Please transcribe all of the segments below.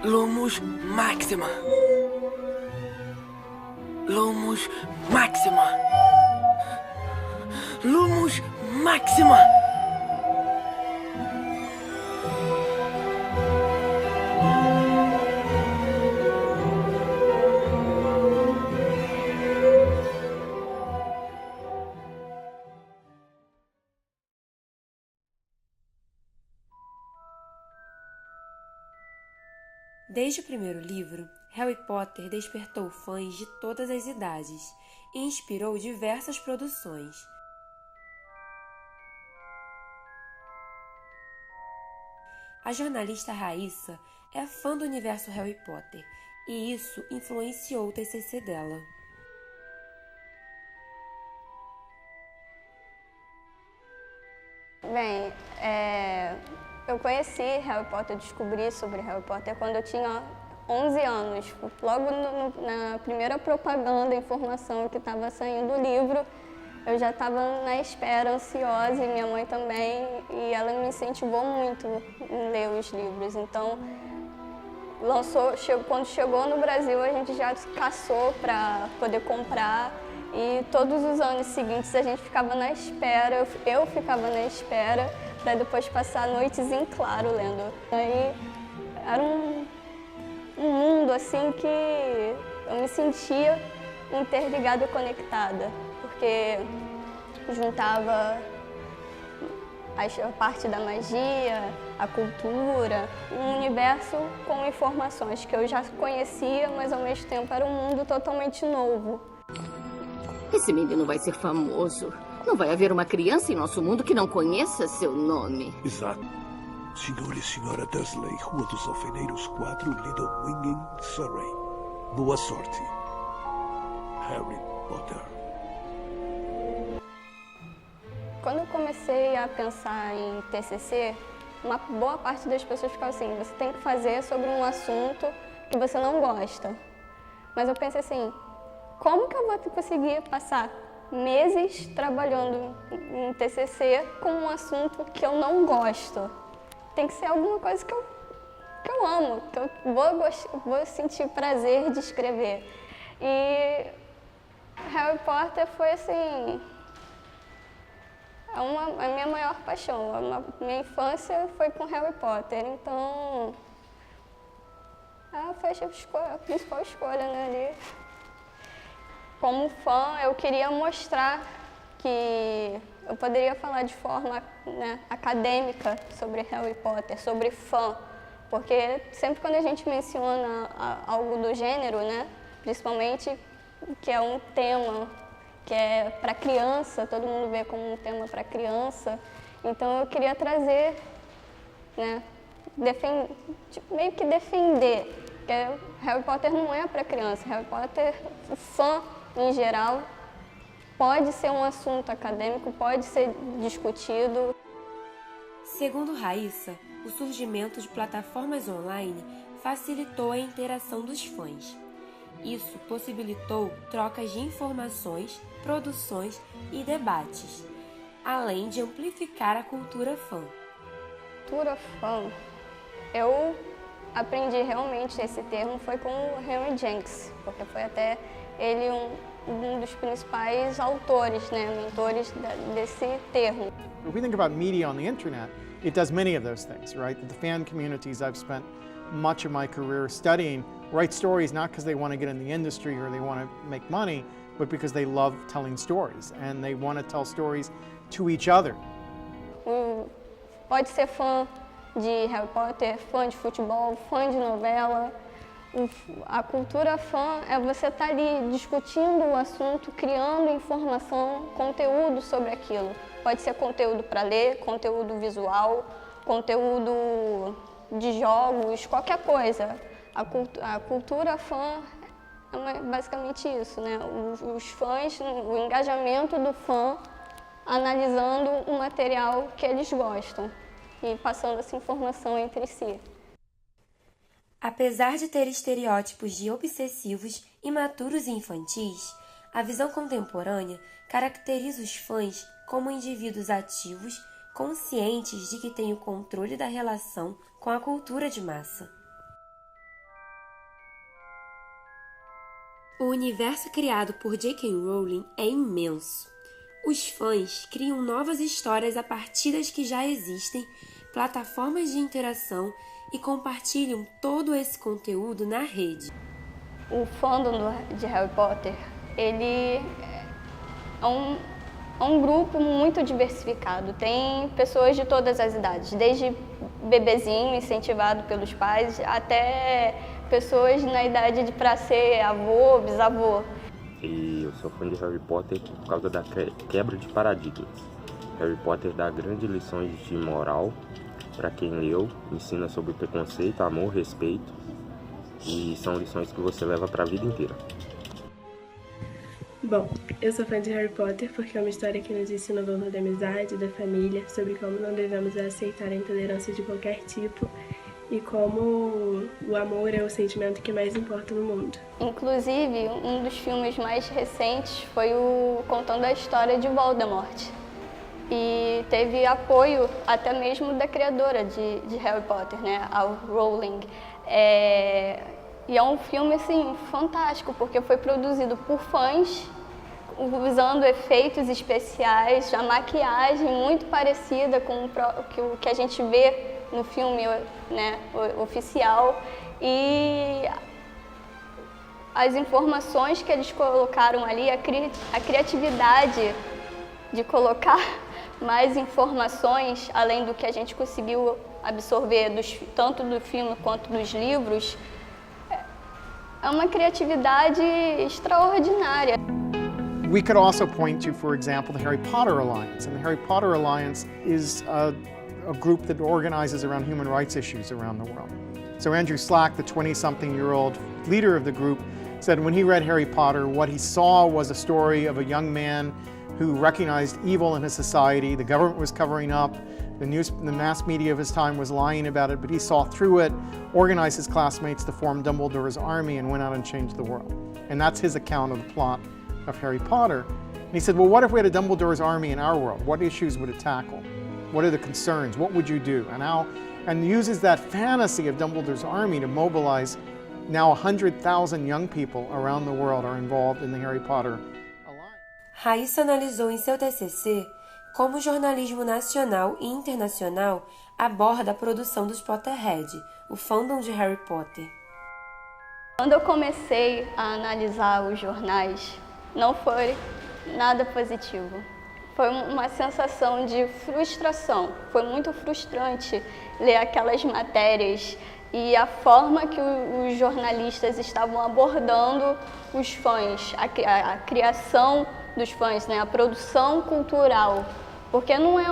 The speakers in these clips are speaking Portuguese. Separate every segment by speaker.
Speaker 1: Lumos Maxima. Lumos Maxima. Lumos Maxima.
Speaker 2: Desde o primeiro livro, Harry Potter despertou fãs de todas as idades e inspirou diversas produções. A jornalista Raíssa é fã do universo Harry Potter e isso influenciou o TCC dela.
Speaker 3: Bem, eu conheci Harry Potter, descobri sobre Harry Potter quando eu tinha 11 anos. Logo na primeira propaganda, informação que estava saindo do livro, eu já estava na espera, ansiosa, e minha mãe também, e ela me incentivou muito em ler os livros. Então, quando chegou no Brasil, a gente já caçou para poder comprar, e todos os anos seguintes a gente ficava na espera, eu ficava na espera, para depois passar noites em claro lendo. Aí era um mundo assim que eu me sentia interligada e conectada, porque juntava a parte da magia, a cultura, um universo com informações que eu já conhecia, mas ao mesmo tempo era um mundo totalmente novo.
Speaker 4: Esse menino vai ser famoso. Não vai haver uma criança em nosso mundo que não conheça seu nome.
Speaker 5: Exato. Senhor e senhora Dursley, Rua dos Alfeneiros 4, Little Winging, Surrey. Boa sorte. Harry Potter.
Speaker 3: Quando eu comecei a pensar em TCC, uma boa parte das pessoas ficava assim, você tem que fazer sobre um assunto que você não gosta. Mas eu pensei assim, como que eu vou conseguir passar meses trabalhando em TCC com um assunto que eu não gosto? Tem que ser alguma coisa que eu amo, que eu vou sentir prazer de escrever. E Harry Potter foi assim, a minha maior paixão. Minha infância foi com Harry Potter, então foi a principal escolha, né, ali. Como fã, eu queria mostrar que eu poderia falar de forma, né, acadêmica sobre Harry Potter, sobre fã, porque sempre quando a gente menciona algo do gênero, né, principalmente que é um tema que é para criança, todo mundo vê como um tema para criança, então eu queria trazer, né, meio que defender, porque Harry Potter não é para criança, Harry Potter, o fã em geral, pode ser um assunto acadêmico, pode ser discutido.
Speaker 2: Segundo Raíssa, o surgimento de plataformas online facilitou a interação dos fãs. Isso possibilitou trocas de informações, produções e debates, além de amplificar a cultura fã.
Speaker 3: Cultura fã, eu aprendi realmente esse termo foi com o Henry Jenks, porque foi até ele um dos principais autores, né, mentores desse termo.
Speaker 6: If we think about media on the internet, it does many of those things, right? The fan communities I've spent much of my career studying write stories not because they want to get in the industry or they want to make money, but because they love telling stories and they want to tell stories to each other.
Speaker 3: Pode ser fã de Harry Potter, fã de futebol, fã de novela. A cultura fã é você estar ali discutindo o assunto, criando informação, conteúdo sobre aquilo. Pode ser conteúdo para ler, conteúdo visual, conteúdo de jogos, qualquer coisa. A cultura fã é basicamente isso, né? Os fãs, o engajamento do fã analisando o material que eles gostam e passando essa informação entre si.
Speaker 2: Apesar de ter estereótipos de obsessivos, imaturos e infantis, a visão contemporânea caracteriza os fãs como indivíduos ativos, conscientes de que têm o controle da relação com a cultura de massa. O universo criado por J.K. Rowling é imenso. Os fãs criam novas histórias a partir das que já existem, plataformas de interação e compartilham todo esse conteúdo na rede.
Speaker 3: O fandom de Harry Potter, ele é um grupo muito diversificado. Tem pessoas de todas as idades, desde bebezinho incentivado pelos pais até pessoas na idade para ser avô, bisavô.
Speaker 7: E eu sou fã de Harry Potter por causa da quebra de paradigmas. Harry Potter dá grandes lições de moral para quem leu, ensina sobre preconceito, amor, respeito, e são lições que você leva para a vida inteira.
Speaker 8: Bom, eu sou fã de Harry Potter porque é uma história que nos ensina o valor da amizade, da família, sobre como não devemos aceitar a intolerância de qualquer tipo e como o amor é o sentimento que mais importa no mundo.
Speaker 3: Inclusive, um dos filmes mais recentes foi o contando a história de Voldemort. E teve apoio até mesmo da criadora de Harry Potter, né, a Rowling. E é um filme assim, fantástico, porque foi produzido por fãs, usando efeitos especiais, a maquiagem muito parecida com o que a gente vê no filme, né, oficial. E as informações que eles colocaram ali, a criatividade de colocar mais informações, além do que a gente conseguiu absorver tanto do filme quanto dos livros, é uma criatividade extraordinária.
Speaker 6: We could also point to, for example, the Harry Potter Alliance. And the Harry Potter Alliance is a group that organizes around human rights issues around the world. So Andrew Slack, the 20-something-year-old leader of the group, said when he read Harry Potter, what he saw was a story of a young man who recognized evil in his society. The government was covering up, the mass media of his time was lying about it, but he saw through it, organized his classmates to form Dumbledore's army and went out and changed the world. And that's his account of the plot of Harry Potter. And he said, well, what if we had a Dumbledore's army in our world? What issues would it tackle? What are the concerns? What would you do? And uses that fantasy of Dumbledore's army to mobilize now 100,000 young people around the world are involved in the Harry Potter Alliance.
Speaker 2: Raíssa analisou em seu TCC como o jornalismo nacional e internacional aborda a produção dos Potterhead, o fandom de Harry Potter.
Speaker 3: Quando eu comecei a analisar os jornais, não foi nada positivo. Foi uma sensação de frustração. Foi muito frustrante ler aquelas matérias e a forma que os jornalistas estavam abordando os fãs, a criação dos fãs, né? A produção cultural. Porque não é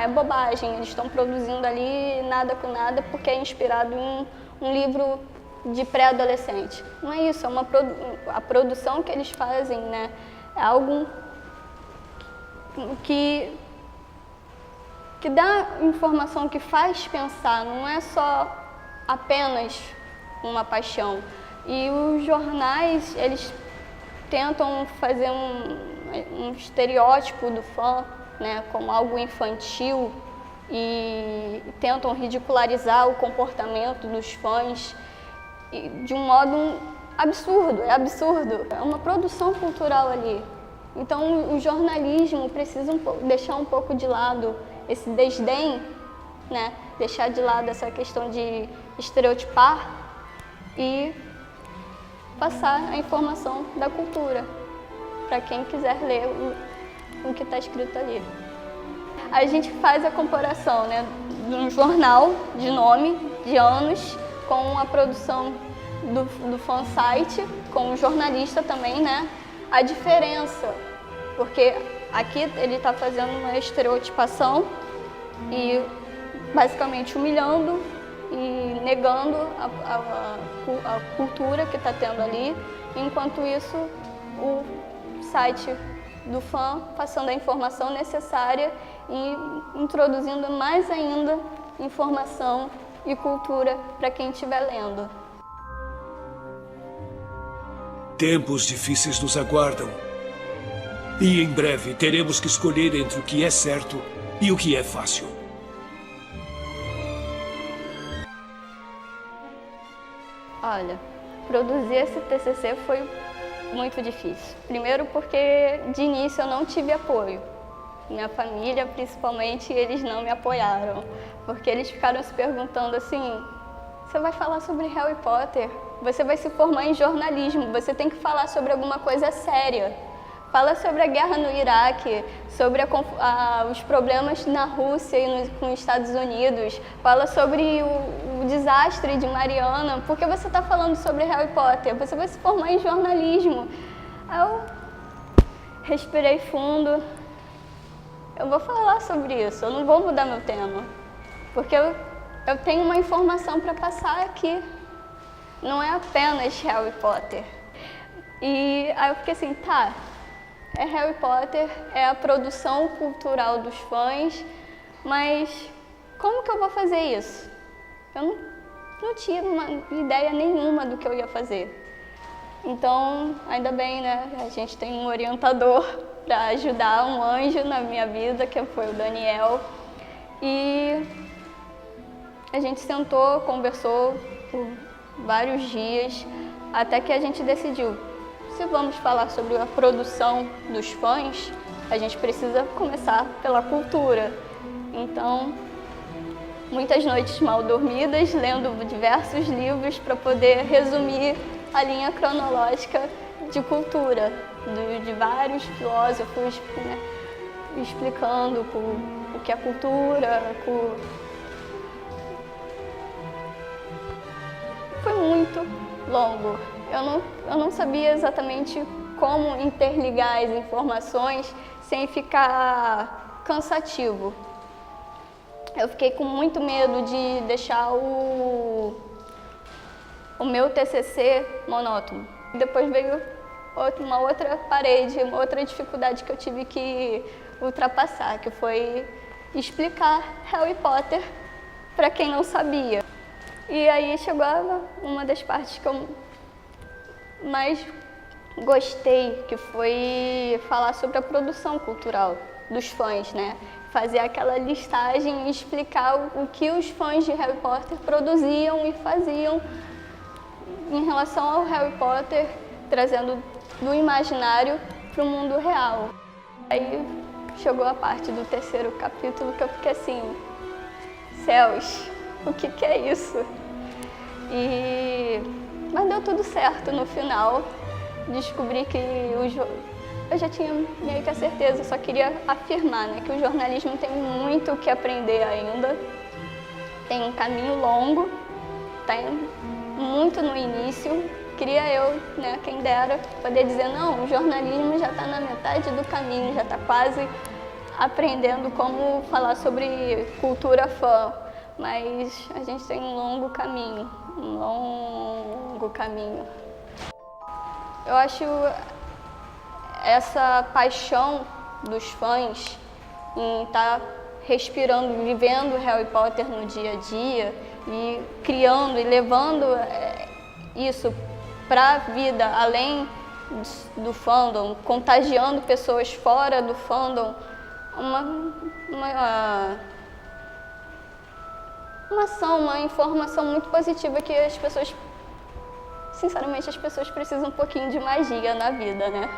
Speaker 3: é bobagem, eles estão produzindo ali nada com nada porque é inspirado em um livro de pré-adolescente. Não é isso, a produção que eles fazem, né? É algo que dá informação, que faz pensar, não é só apenas uma paixão. E os jornais, eles tentam fazer um estereótipo do fã, né, como algo infantil, e tentam ridicularizar o comportamento dos fãs de um modo absurdo, é uma produção cultural ali. Então o jornalismo precisa deixar um pouco de lado esse desdém, né, deixar de lado essa questão de estereotipar e passar a informação da cultura para quem quiser ler o que está escrito ali. A gente faz a comparação, né, de um jornal de nome, de anos, com a produção do fansite, com o jornalista também, né? A diferença, porque aqui ele está fazendo uma estereotipação e basicamente humilhando e negando a cultura que está tendo ali, enquanto isso o site do fã passando a informação necessária e introduzindo mais ainda informação e cultura para quem estiver lendo.
Speaker 5: Tempos difíceis nos aguardam. E em breve teremos que escolher entre o que é certo e o que é fácil.
Speaker 3: Olha, Produzir esse TCC foi muito difícil. Primeiro porque de início eu não tive apoio. Minha família, principalmente, eles não me apoiaram. Porque eles ficaram se perguntando assim, você vai falar sobre Harry Potter? Você vai se formar em jornalismo, você tem que falar sobre alguma coisa séria. Fala sobre a guerra no Iraque, sobre os problemas na Rússia e com os Estados Unidos. Fala sobre o desastre de Mariana. Por que você está falando sobre Harry Potter? Você vai se formar em jornalismo. Aí eu respirei fundo. Eu vou falar sobre isso, eu não vou mudar meu tema. Porque eu tenho uma informação para passar aqui. Não é apenas Harry Potter. E aí eu fiquei assim, tá. É Harry Potter, é a produção cultural dos fãs, mas como que eu vou fazer isso? Eu não tinha uma ideia nenhuma do que eu ia fazer. Então, ainda bem, né? A gente tem um orientador para ajudar, um anjo na minha vida, que foi o Daniel. E a gente sentou, conversou por vários dias, até que a gente decidiu. Se vamos falar sobre a produção dos fãs, a gente precisa começar pela cultura. Então, muitas noites mal dormidas, lendo diversos livros para poder resumir a linha cronológica de cultura, de vários filósofos, né, explicando o que é cultura. Foi muito longo. Eu não sabia exatamente como interligar as informações sem ficar cansativo. Eu fiquei com muito medo de deixar o meu TCC monótono. Depois veio uma outra parede, uma outra dificuldade que eu tive que ultrapassar, que foi explicar Harry Potter para quem não sabia. E aí chegou uma das partes que eu mais gostei, que foi falar sobre a produção cultural dos fãs, né? Fazer aquela listagem e explicar o que os fãs de Harry Potter produziam e faziam em relação ao Harry Potter, trazendo do imaginário para o mundo real. Aí chegou a parte do terceiro capítulo que eu fiquei assim, céus, o que é isso? Mas deu tudo certo no final. Descobri que eu já tinha meio que a certeza, só queria afirmar, né, que o jornalismo tem muito o que aprender ainda. Tem um caminho longo, tem muito no início. Queria eu, né, quem dera, poder dizer, não, o jornalismo já está na metade do caminho, já está quase aprendendo como falar sobre cultura fã. Mas a gente tem um longo caminho. Eu acho essa paixão dos fãs em estar respirando, vivendo Harry Potter no dia a dia e criando e levando isso para a vida além do fandom, contagiando pessoas fora do fandom, uma ação, uma informação muito positiva que as pessoas, sinceramente, as pessoas precisam um pouquinho de magia na vida, né?